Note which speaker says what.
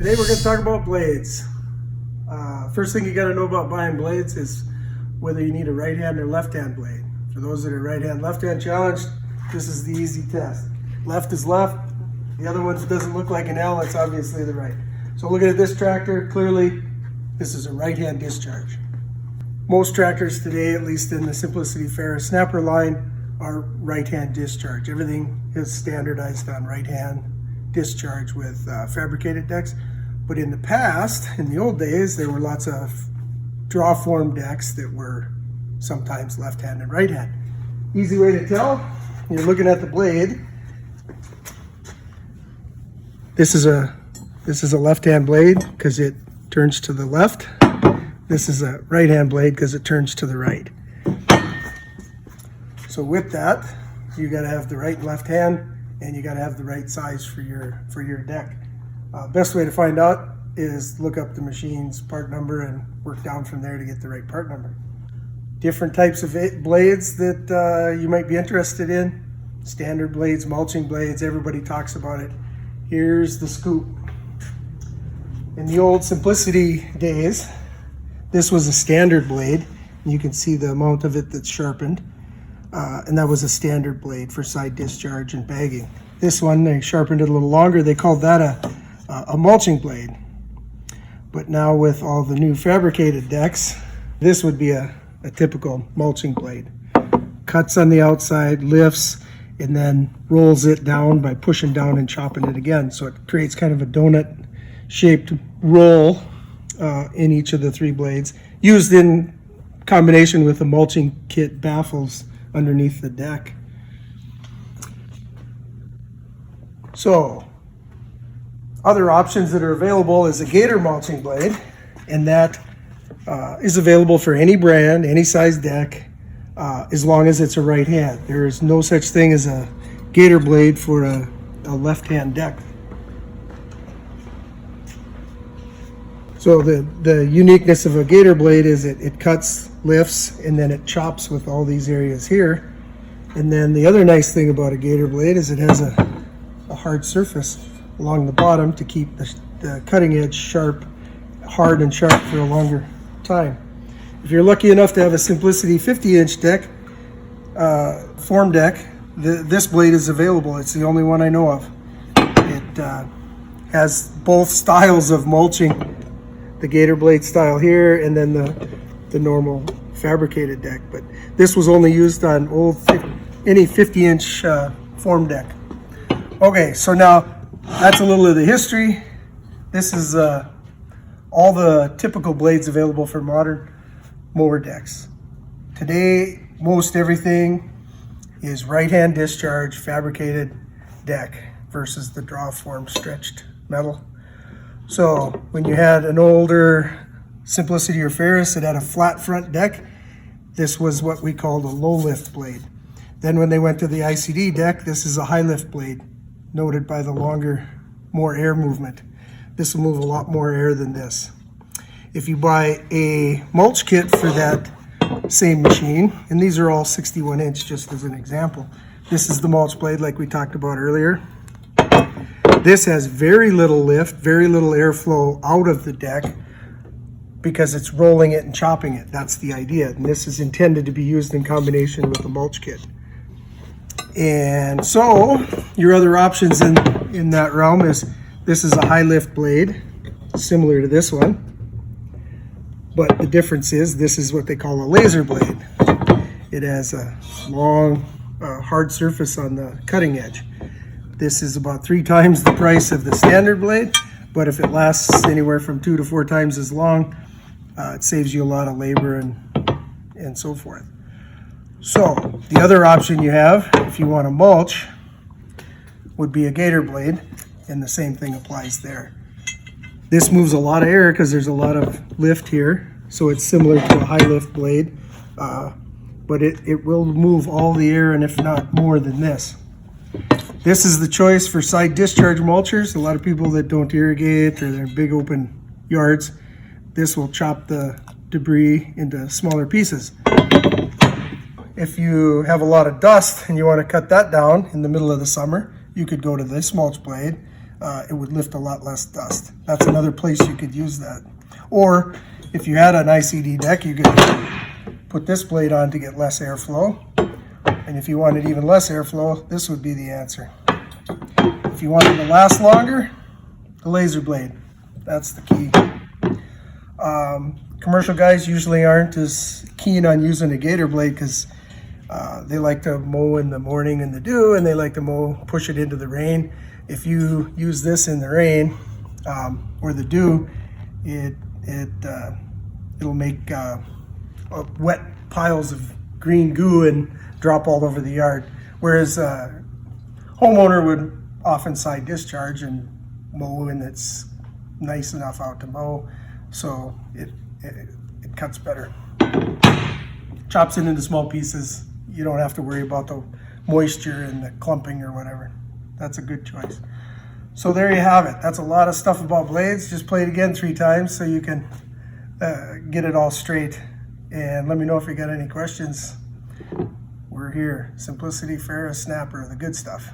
Speaker 1: Today we're going to talk about blades. First thing you got to know about buying blades is whether you need a right hand or left hand blade. For those that are right hand, left hand challenged, this is the easy test. Left is left, the other one doesn't look like an L, it's obviously the right. So looking at this tractor, clearly this is a right hand discharge. Most tractors today, at least in the Simplicity Ferris Snapper line, are right hand discharge. Everything is standardized on right hand discharge with fabricated decks. But in the past, in the old days, there were lots of draw form decks that were sometimes left hand and right hand. Easy way to tell, you're looking at the blade. This is a left hand blade because it turns to the left. This is a right hand blade because it turns to the right. So with that, you got to have the right and left hand, and you got to have the right size for your deck. Best way to find out is look up the machine's part number and work down from there to get the right part number. Different types of blades that you might be interested in. Standard blades, mulching blades, everybody talks about it. Here's the scoop. In the old Simplicity days, this was a standard blade. You can see the amount of it that's sharpened. And that was a standard blade for side discharge and bagging. This one, they sharpened it a little longer. They called that a mulching blade. But now with all the new fabricated decks, this would be a typical mulching blade. Cuts on the outside, lifts, and then rolls it down by pushing down and chopping it again. So it creates kind of a donut shaped roll in each of the three blades, used in combination with the mulching kit baffles underneath the deck. So other options that are available is a gator mulching blade, and that is available for any brand, any size deck, as long as it's a right hand. There is no such thing as a gator blade for a left hand deck. So the uniqueness of a gator blade is it cuts, lifts, and then it chops with all these areas here. And then the other nice thing about a gator blade is it has a hard surface along the bottom to keep the cutting edge sharp, hard and sharp for a longer time. If you're lucky enough to have a Simplicity 50-inch deck, form deck, this blade is available. It's the only one I know of. It has both styles of mulching. The gator blade style here, and then the normal fabricated deck. But this was only used on any 50-inch form deck. Okay, so now that's a little of the history. This is all the typical blades available for modern mower decks. Today, most everything is right-hand discharge fabricated deck versus the draw form stretched metal. So when you had an older Simplicity or Ferris that had a flat front deck, this was what we called a low lift blade. Then when they went to the ICD deck, this is a high lift blade, noted by the longer, more air movement. This will move a lot more air than this. If you buy a mulch kit for that same machine, and these are all 61-inch just as an example. This is the mulch blade like we talked about earlier. This has very little lift, very little airflow out of the deck because it's rolling it and chopping it. That's the idea. And this is intended to be used in combination with the mulch kit. And so your other options in that realm is this is a high lift blade, similar to this one. But the difference is this is what they call a laser blade. It has a long, hard surface on the cutting edge. This is about 3 times the price of the standard blade, but if it lasts anywhere from 2 to 4 times as long, it saves you a lot of labor and so forth. So the other option you have, if you want to mulch, would be a gator blade, and the same thing applies there. This moves a lot of air because there's a lot of lift here, so it's similar to a high lift blade, but it will move all the air, and if not more than this. This is the choice for side discharge mulchers. A lot of people that don't irrigate or they're in big open yards, this will chop the debris into smaller pieces. If you have a lot of dust and you want to cut that down in the middle of the summer, you could go to this mulch blade. it would lift a lot less dust. That's another place you could use that. Or if you had an ICD deck, you could put this blade on to get less airflow. And if you wanted even less airflow, this would be the answer. If you wanted to last longer, the laser blade. That's the key. Commercial guys usually aren't as keen on using a gator blade because they like to mow in the morning in the dew, and they like to push it into the rain. If you use this in the rain or the dew, it'll make wet piles of green goo and drop all over the yard. Whereas homeowner would often side discharge and mow when it's nice enough out to mow, so it cuts better. Chops it into small pieces. You don't have to worry about the moisture and the clumping or whatever. That's a good choice. So there you have it. That's a lot of stuff about blades. Just play it again 3 times so you can get it all straight. And let me know if you got any questions. We're here. Simplicity, Ferris, Snapper, the good stuff.